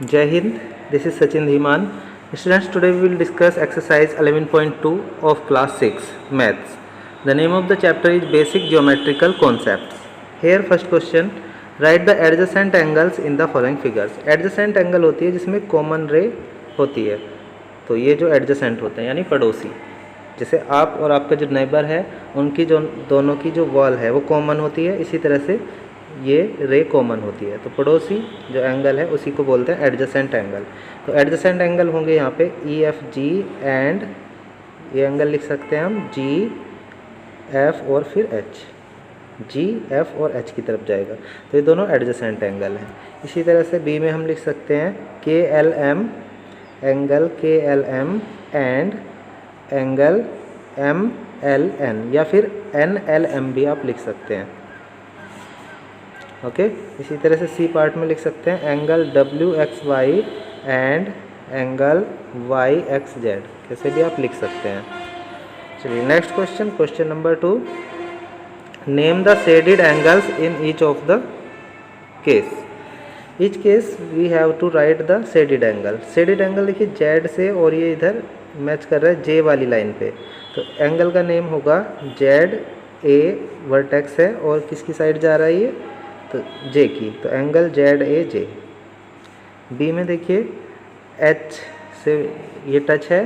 Jai Hind, this is Sachin Dhiman. Students, today we will discuss exercise 11.2 of class 6 maths. The name of the chapter is Basic Geometrical Concepts. Here first question, write the adjacent angles in the following figures. Adjacent angle होती है जिसमें common ray होती है, तो ये जो adjacent होते हैं यानी पड़ोसी, जैसे आप और आपका जो नेबर है उनकी जो दोनों की जो वॉल है वो कॉमन होती है, इसी तरह से ये रे कॉमन होती है। तो पड़ोसी जो एंगल है उसी को बोलते हैं एडजेसेंट एंगल। तो एडजेसेंट एंगल होंगे यहाँ पे ई एफ जी एंड ये एंगल लिख सकते हैं हम जी एफ और फिर एच, जी एफ और एच की तरफ जाएगा, तो ये दोनों एडजेसेंट एंगल हैं। इसी तरह से बी में हम लिख सकते हैं K L M, angle K L M and angle M L N, या फिर एन एल एम भी आप लिख सकते हैं। ओके इसी तरह से सी पार्ट में लिख सकते हैं angle W X Y and angle Y X Z, कैसे भी आप लिख सकते हैं। चलिए next question, question number 2, name the shaded angles in each of the case. Each case we have to write the shaded angle. Shaded angle देखिए Z से और ये इधर मैच कर रहा है जे वाली लाइन पे, तो एंगल का नेम होगा जेड ए, वर्टेक्स है और किसकी साइड जा रहा है ये, तो जे की, तो angle Z A J. B में देखिए एच से ये टच है,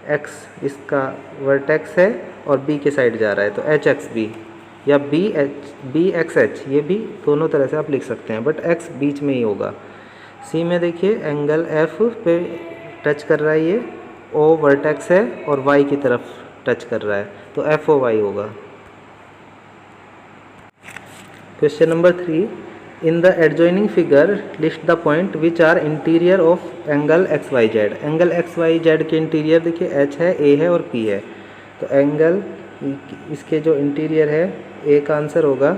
एक्स इसका वर्टेक्स है और बी के साइड जा रहा है, तो एच एक्स बी या बी एक्स एच, ये भी दोनों तरह से आप लिख सकते हैं, बट एक्स बीच में ही होगा। सी में देखिए एंगल एफ पे टच कर रहा है ये, ओ वर्टेक्स है और वाई की तरफ टच कर रहा है, तो एफ ओ वाई होगा। Question number 3, in the adjoining figure list the point which are interior of angle X Y Z. Angle X Y Z के इंटीरियर देखिए एच है, ए है और पी है, तो एंगल इसके जो इंटीरियर है ए का आंसर होगा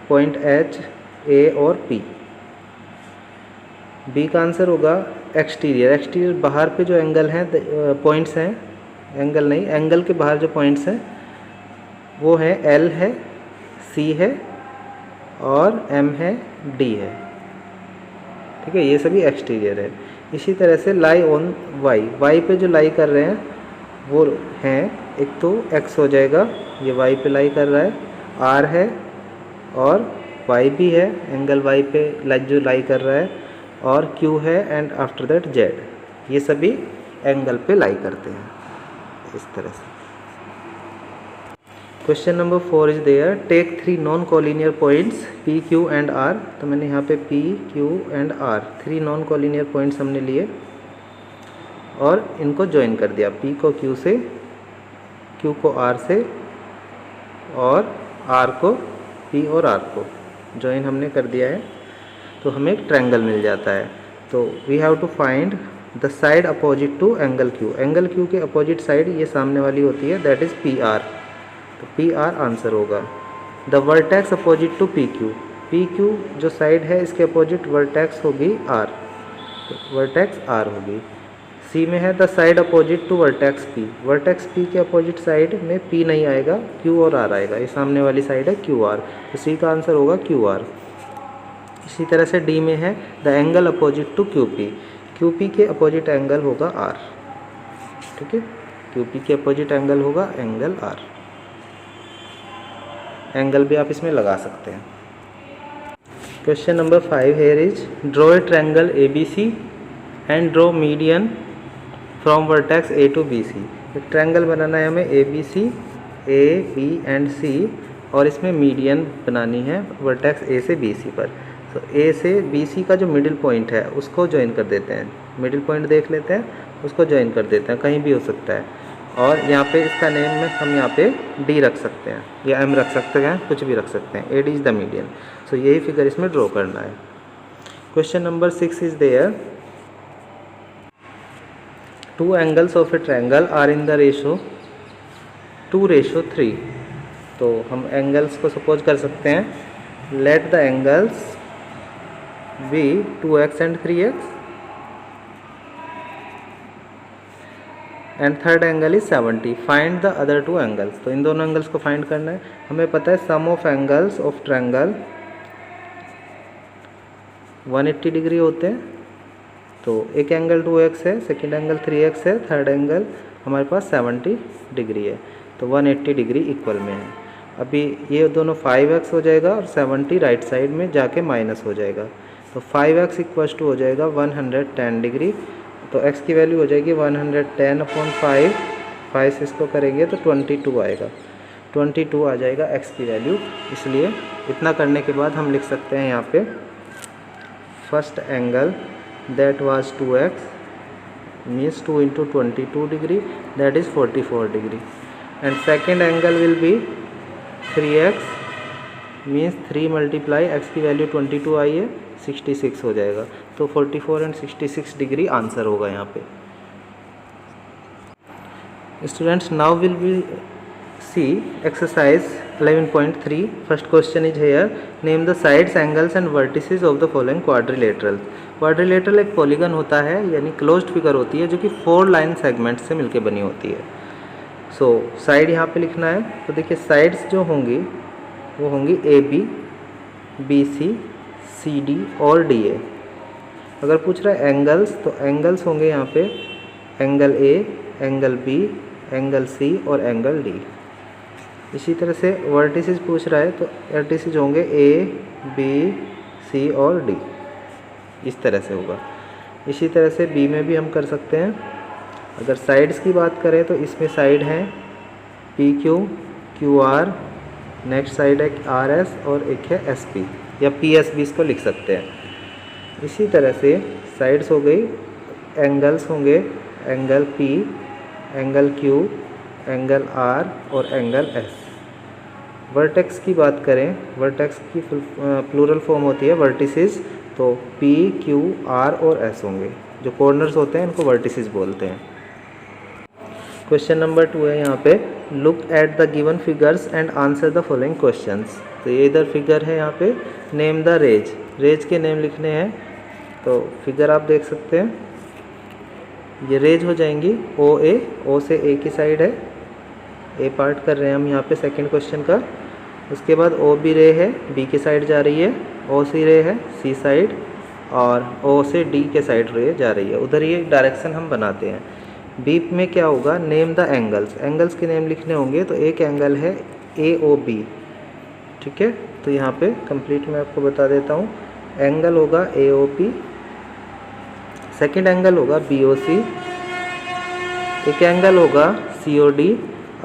पॉइंट एच, ए और पी। बी का आंसर होगा एक्सटीरियर, एक्सटीरियर बाहर पे जो एंगल हैं पॉइंट्स हैं, एंगल नहीं एंगल के बाहर जो पॉइंट्स हैं वो है एल है, सी है और एम है, डी है, ठीक है, ये सभी एक्सटीरियर है। इसी तरह से लाई ऑन वाई, वाई पे जो लाई कर रहे हैं वो हैं, एक तो एक्स हो जाएगा, ये वाई पे लाई कर रहा है, आर है और वाई भी है, एंगल वाई पे जो लाई कर रहा है, और क्यू है एंड आफ्टर दैट जेड, ये सभी एंगल पे लाई करते हैं इस तरह से। Question number 4 is there, take 3 non collinear points P Q and R. तो मैंने यहाँ पे P Q and R 3 non collinear points हमने लिए और इनको ज्वाइन कर दिया, पी को क्यू से, क्यू को आर से और आर को पी और आर को ज्वाइन हमने कर दिया है, तो हमें एक ट्रायंगल मिल जाता है। तो we have to find the side opposite to angle Q. Angle Q के अपोजिट साइड ये सामने वाली होती है, दैट इज़ पी आर, तो पी आर आंसर होगा। The vertex opposite to P Q, P Q जो साइड है इसके अपोजिट वर्टेक्स होगी आर, तो वर्टेक्स आर होगी। सी में है the side opposite to vertex P, vertex P के अपोजिट साइड में पी नहीं आएगा, क्यू और आर आएगा, ये सामने वाली साइड है क्यू आर, तो सी का आंसर होगा क्यू आर। इसी तरह से डी में है the angle opposite to Q P, Q P के अपोजिट एंगल होगा आर, ठीक है, क्यू पी के अपोजिट एंगल होगा एंगल आर। एंगल भी आप इसमें लगा सकते हैं। Question number 5 here is, draw a triangle A B C and draw median from vertex A to B C. एक ट्रायंगल बनाना है हमें A B C, A B and C, और इसमें मीडियन बनानी है वर्टेक्स ए से बी सी पर। तो ए से बी सी का जो मिडिल पॉइंट है उसको ज्वाइन कर देते हैं, मिडिल पॉइंट देख लेते हैं, उसको ज्वाइन कर देते हैं, कहीं भी हो सकता है, और यहाँ पे इसका नेम में हम यहाँ पे डी रख सकते हैं या एम रख सकते हैं, कुछ भी रख सकते हैं, A D is the median. So यही फिगर इसमें ड्रॉ करना है। Question number 6 is there, 2 angles of a triangle are in the ratio 2:3। तो हम एंगल्स को सपोज कर सकते हैं, let the angles be 2x and 3x and third angle is 70, find the other 2 angles. तो इन दोनों एंगल्स को फाइंड करना है, हमें पता है sum of angles of triangle 180 degree होते हैं, तो एक एंगल 2x है, सेकेंड एंगल 3x है, थर्ड एंगल हमारे पास 70 डिग्री है, तो 180 डिग्री इक्वल में है। अभी ये दोनों 5x हो जाएगा और 70 राइट साइड में जाके माइनस हो जाएगा, तो 5x इक्वल्स टू हो जाएगा 110 डिग्री। तो x की वैल्यू हो जाएगी 110/5, 5 से इसको करेंगे तो 22 आएगा, 22 आ जाएगा x की वैल्यू। इसलिए इतना करने के बाद हम लिख सकते हैं यहाँ पे first angle that was 2x means 2 into 22 degree, that is 44 degree, and second angle will be 3x means 3 multiply x की वैल्यू 22 आई है, 66 हो जाएगा, तो 44 and 66 डिग्री आंसर होगा यहाँ पे। Students, now will be see exercise 11.3. First question is here, name the sides angles and vertices of the following quadrilateral. Quadrilateral एक polygon होता है, यानी क्लोज्ड फिगर होती है जो कि 4 लाइन सेगमेंट से मिलकर बनी होती है। सो साइड यहाँ पे लिखना है, तो देखिए साइड्स जो होंगी वो होंगी AB, BC, CD और DA। अगर पूछ रहा है एंगल्स, तो एंगल्स होंगे यहाँ पे angle A, angle B, angle C और एंगल D। इसी तरह से वर्टिसेस पूछ रहा है, तो वर्टिसेस होंगे A, B, C और D, इस तरह से होगा। इसी तरह से B में भी हम कर सकते हैं। अगर साइड्स की बात करें तो इसमें साइड हैं PQ, QR, नेक्स्ट साइड है RS और एक है SP या PSB, इसको लिख सकते हैं। इसी तरह से साइड्स हो गई, एंगल्स होंगे angle P, angle Q, angle R और एंगल S। वर्टेक्स की बात करें, वर्टेक्स की प्लूरल फॉर्म होती है वर्टिसेस, तो P, Q, R और S होंगे। जो कॉर्नर्स होते हैं इनको वर्टिसेस बोलते हैं। क्वेश्चन नंबर 2 है यहाँ पे, look at the given figures and answer the following questions. तो ये इधर फिगर है यहाँ पे, नेम द रेज, रेज के नेम लिखने हैं। तो फिगर आप देख सकते हैं, ये रेज हो जाएंगी OA, O से A की साइड है, A पार्ट कर रहे हैं हम यहाँ पे सेकंड क्वेश्चन का। उसके बाद OB रे है, B की साइड जा रही है, OC रे है C साइड, और O से D के साइड रे जा रही है, उधर ये डायरेक्शन हम बनाते हैं। B में क्या होगा, नेम द एंगल्स, एंगल्स के नेम लिखने होंगे। तो एक एंगल है AOB, ठीक है, तो यहाँ पे कंप्लीट मैं आपको बता देता हूँ। एंगल होगा AOP, सेकेंड एंगल होगा BOC, एक एंगल होगा COD।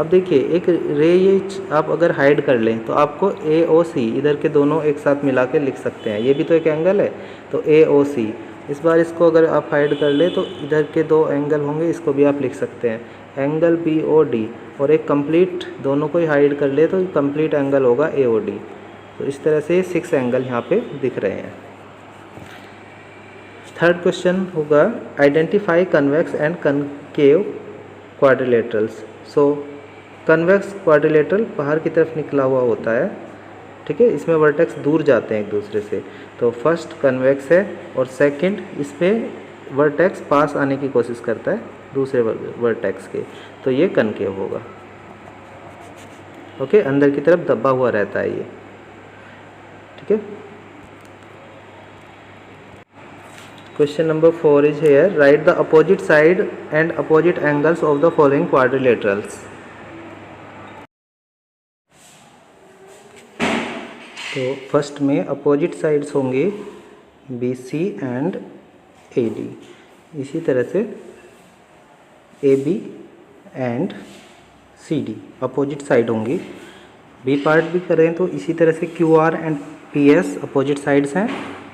अब देखिए एक रे ये आप अगर हाइड कर लें तो आपको AOC इधर के दोनों एक साथ मिला के लिख सकते हैं, ये भी तो एक एंगल है, तो AOC। इस बार इसको अगर आप हाइड कर ले तो इधर के 2 एंगल होंगे, इसको भी आप लिख सकते हैं एंगल BOD, और एक कंप्लीट दोनों को ही हाइड कर ले तो कंप्लीट एंगल होगा AOD। तो इस तरह से 6 एंगल यहाँ पे दिख रहे हैं। थर्ड क्वेश्चन होगा, identify convex and concave quadrilaterals. So convex quadrilateral बाहर की तरफ निकला हुआ होता है, ठीक है, इसमें वर्टेक्स दूर जाते हैं एक दूसरे से। तो फर्स्ट कन्वेक्स है और सेकंड इस पर वर्टेक्स पास आने की कोशिश करता है दूसरे वर्टेक्स के, तो ये कनकेव होगा। ओके, अंदर की तरफ दबा हुआ रहता है ये, ठीक है। Question number 4 is here, write the opposite side and opposite angles of the following quadrilaterals. तो फर्स्ट में अपोजिट साइड्स होंगे BC एंड AD, इसी तरह से AB and CD opposite side होंगी। B पार्ट भी करें तो इसी तरह से QR and PS opposite sides हैं,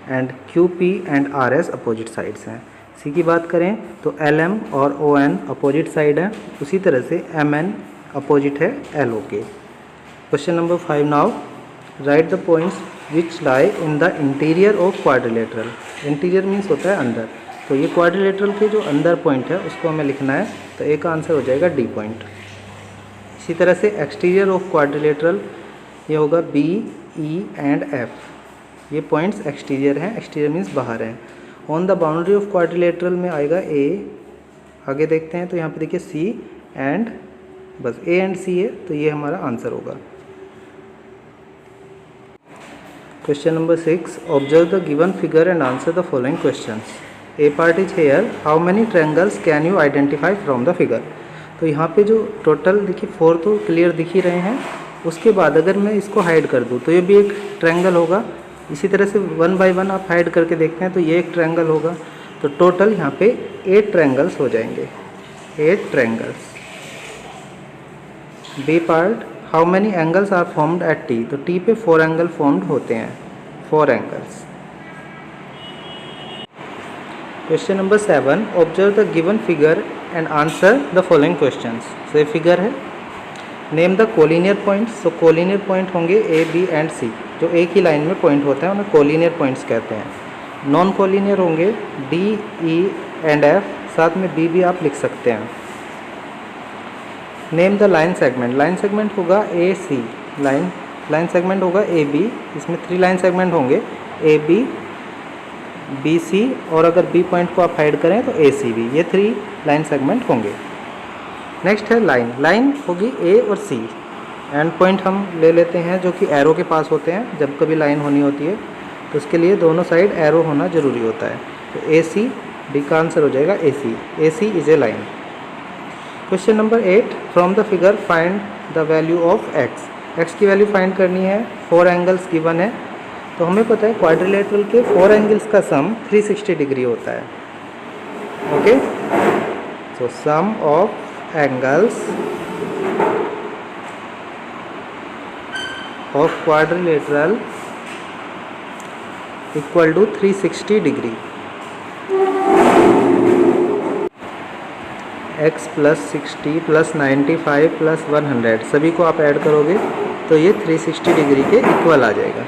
and QP and RS opposite sides हैं। C की बात करें तो LM और ON अपोजिट साइड है, उसी तरह से MN अपोजिट है LO के। Question number 5 now, right the points which lie in the interior of quadrilateral. Interior means होता है अंदर, तो ये क्वाड्रिलेटरल के जो अंदर पॉइंट है उसको हमें लिखना है, तो एक आंसर हो जाएगा D पॉइंट। इसी तरह से एक्सटीरियर ऑफ क्वाड्रिलेटरल ये होगा B, E एंड F, ये पॉइंट्स एक्सटीरियर हैं, एक्सटीरियर मीन्स बाहर हैं। On the boundary of quadrilateral में आएगा A, आगे देखते हैं तो यहाँ पे देखिए C एंड, बस A एंड C है, तो ये हमारा आंसर होगा। Question number 6, observe the given figure and answer the following questions. A part is here, how many triangles can you identify from the figure. तो यहाँ पे जो टोटल देखिए 4 तो क्लियर दिख ही रहे हैं, उसके बाद अगर मैं इसको हाइड कर दूँ तो ये भी एक ट्रायंगल होगा। इसी तरह से 1 बाय 1 आप हाइड करके देखते हैं तो ये एक ट्रायंगल होगा। तो टोटल यहाँ पे 8 ट्रायंगल्स हो जाएंगे, 8 triangles. B part, how many angles are formed at T. तो टी पे 4 एंगल फॉर्म्ड होते हैं, 4 angles. Question number 7, observe the given figure and answer the following questions. तो ये फिगर है, नेम द कोलिनियर पॉइंट्स। तो कोलिनियर पॉइंट होंगे A B and सी, जो एक ही लाइन में पॉइंट होते हैं उन्हें कोलिनियर पॉइंट्स कहते हैं। नॉन कोलिनियर होंगे डी ई एंड एफ, साथ में बी भी आप लिख सकते हैं। Name the line segment. Line segment होगा ए सी, लाइन सेगमेंट होगा ए बी। इसमें 3 लाइन सेगमेंट होंगे, ए बी, बी सी, और अगर बी पॉइंट को आप हाइड करें तो ए सी बी। ये 3 लाइन सेगमेंट होंगे। नेक्स्ट है लाइन। लाइन होगी ए और सी। एंड पॉइंट हम ले लेते हैं जो कि एरो के पास होते हैं। जब कभी लाइन होनी होती है तो उसके लिए दोनों साइड एरो होना ज़रूरी होता है। तो ए सी, डी का आंसर हो जाएगा A C. A C is a line. Question number 8, from the figure find the value of X. X की वैल्यू फाइंड करनी है। 4 एंगल्स गिवन है, तो हमें पता है क्वाड्रिलेटरल के 4 एंगल्स का सम 360 डिग्री होता है। Okay, so sum of angles of quadrilateral equal to 360 degree। x plus 60 plus 95 plus 100 सभी को आप ऐड करोगे तो ये 360 डिग्री के इक्वल आ जाएगा।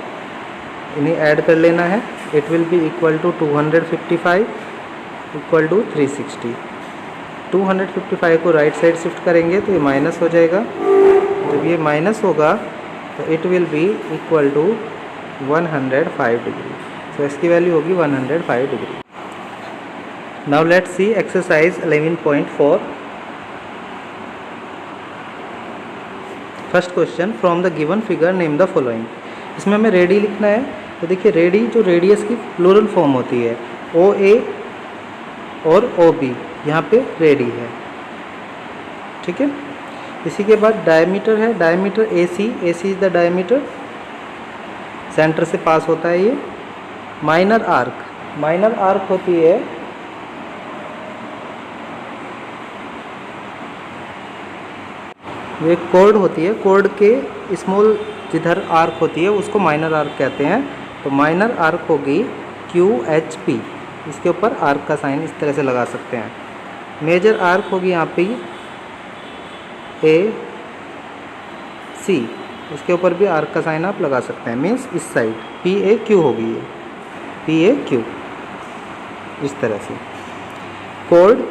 इन्हें ऐड कर लेना है। It will be equal to 255 equal to 360। 255 को राइट साइड शिफ्ट करेंगे तो ये माइनस हो जाएगा। जब ये माइनस होगा तो it will be equal to 105 degree. So इसकी वैल्यू होगी 105 degree. Now let's see exercise 11.4। First question, from the given figure name the following. इसमें हमें रेडी लिखना है। तो देखिए रेडी जो रेडियस की प्लूरल फॉर्म होती है, ओ ए और ओ बी, यहाँ पे रेडी है। ठीक है, इसी के बाद डायमीटर है। Diameter A C is the diameter, center से पास होता है ये। माइनर आर्क होती है ये कोड होती है। कोड के स्मॉल जिधर आर्क होती है उसको माइनर आर्क कहते हैं। तो माइनर आर्क होगी QHP। इसके ऊपर आर्क का साइन इस तरह से लगा सकते हैं। मेजर आर्क होगी यहाँ पे AC, इसके ऊपर भी आर्क का साइन आप लगा सकते हैं, मीन्स इस साइड PAQ होगी ये, PAQ इस तरह से।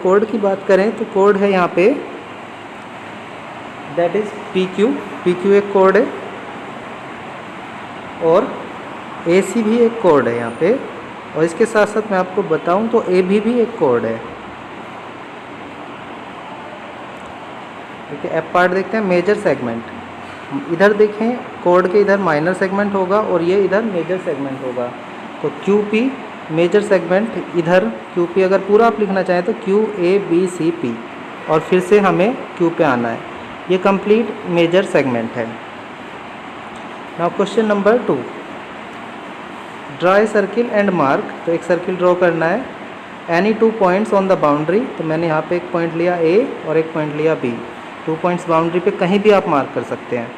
कोड की बात करें तो कोड है यहाँ पे, दैट इज PQ एक कोड है, और AC भी एक कोड है यहाँ पे। और इसके साथ साथ मैं आपको बताऊं तो AB भी एक कोड है। देखिए एफ पार्ट देखते हैं, मेजर सेगमेंट। इधर देखें कोड के इधर माइनर सेगमेंट होगा और ये इधर मेजर सेगमेंट होगा। तो QP मेजर सेगमेंट, इधर QP अगर पूरा आप लिखना चाहें तो QABCP, और फिर से हमें Q पे आना है। ये कंप्लीट मेजर सेगमेंट है। Now question number 2, draw a circle and mark. तो एक सर्किल ड्रॉ करना है। Any 2 points on the boundary. तो मैंने यहाँ पे एक पॉइंट लिया A और एक पॉइंट लिया B। 2 पॉइंट्स बाउंड्री पे कहीं भी आप मार्क कर सकते हैं।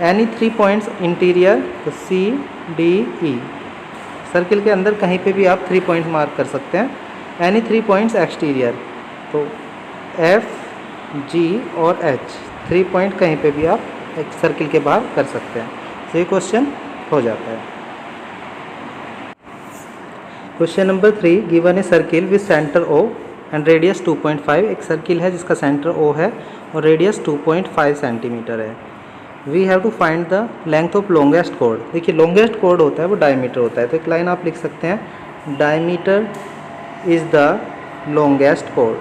एनी 3 पॉइंट्स इंटीरियर, तो C D E, सर्किल के अंदर कहीं पे भी आप 3 पॉइंट मार्क कर सकते हैं। एनी 3 पॉइंट्स एक्सटीरियर, तो F G और H, 3 पॉइंट कहीं पे भी आप एक सर्किल के बाहर कर सकते हैं। तो ये क्वेश्चन हो जाता है। Question number 3, given a circle with center O and radius 2.5। एक सर्किल है जिसका सेंटर O है और रेडियस 2.5 सेंटीमीटर है। We have to find the length of longest chord. देखिए लॉन्गेस्ट कॉर्ड होता है वो डायमीटर होता है। तो एक लाइन आप लिख सकते हैं, diameter is the longest chord.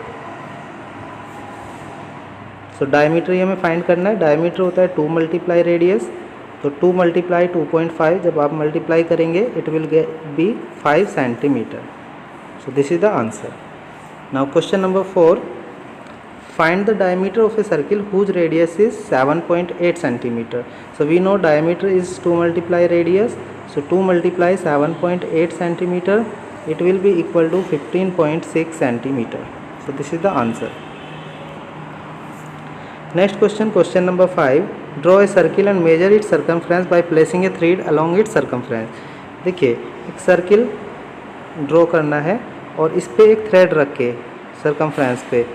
So diameter ही हमें फाइंड करना है। डायमीटर होता है 2 मल्टीप्लाई रेडियस, तो 2 मल्टीप्लाई 2.5 जब आप मल्टीप्लाई करेंगे it will B 5 centimetre. So this is the answer. Now question number 4. Find the diameter of a circle whose radius is 7.8 centimeter. So we know diameter is 2 multiply radius. So 2 multiply 7.8 centimeter, it will be equal to 15.6 centimeter. So this is the answer. Next question, question number 5. Draw a circle and measure its circumference by placing a thread along its circumference. देखिए एक circle draw करना है और इस पे एक thread रख के सर्कमफ्रेंस पे,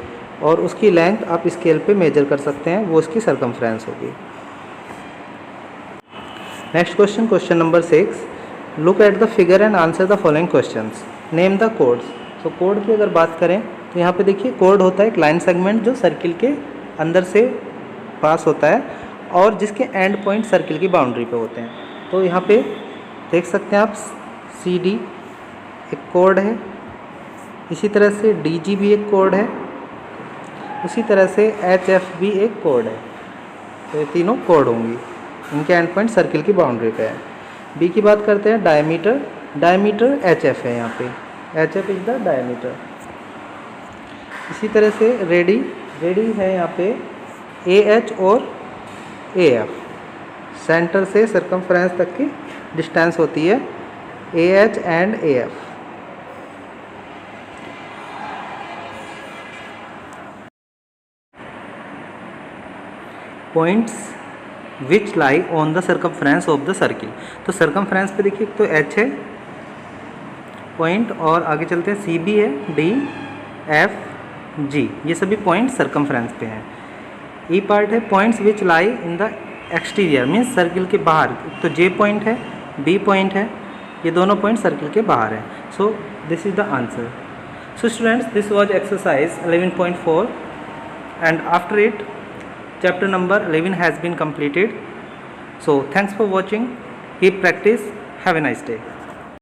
और उसकी लेंथ आप स्केल पे मेजर कर सकते हैं, वो उसकी सर्कमफ्रेंस होगी. Next question, question number 6. Look at the figure and answer the following questions. Name the codes. तो कोड की अगर बात करें तो यहाँ पे देखिए कोड होता है एक लाइन सेगमेंट जो सर्किल के अंदर से पास होता है और जिसके एंड पॉइंट सर्किल की बाउंड्री पे होते हैं. तो यहाँ पे देख सकते हैं आप CD एक कोड है, इसी तरह से DG भी एक कोड है, उसी तरह से HF भी एक कोड है. तो ये तीनों कोड होंगी, इनके एंड पॉइंट सर्किल की बाउंड्री पे है. B की बात करते हैं, डायमीटर. डायमीटर HF है यहाँ पे, HF इज द डायमीटर. इसी तरह से रेडी है यहाँ पे AH और AF. सेंटर से सर्कमफ्रेंस तक की डिस्टेंस होती है AH and AF. Points which lie on the circumference of the circle. तो सर्कमफ्रेंस पे देखिए तो H है पॉइंट, और आगे चलते हैं CB है, D, F, G, ये सभी पॉइंट सर्कमफ्रेंस पे हैं. E पार्ट है points which lie in the exterior, means circle के बाहर. तो J पॉइंट है, B पॉइंट है, ये दोनों पॉइंट सर्किल के बाहर है. So this is the answer. So students, this was exercise 11.4 and after it chapter number 11 has been completed. So thanks for watching. Keep practice. Have a nice day.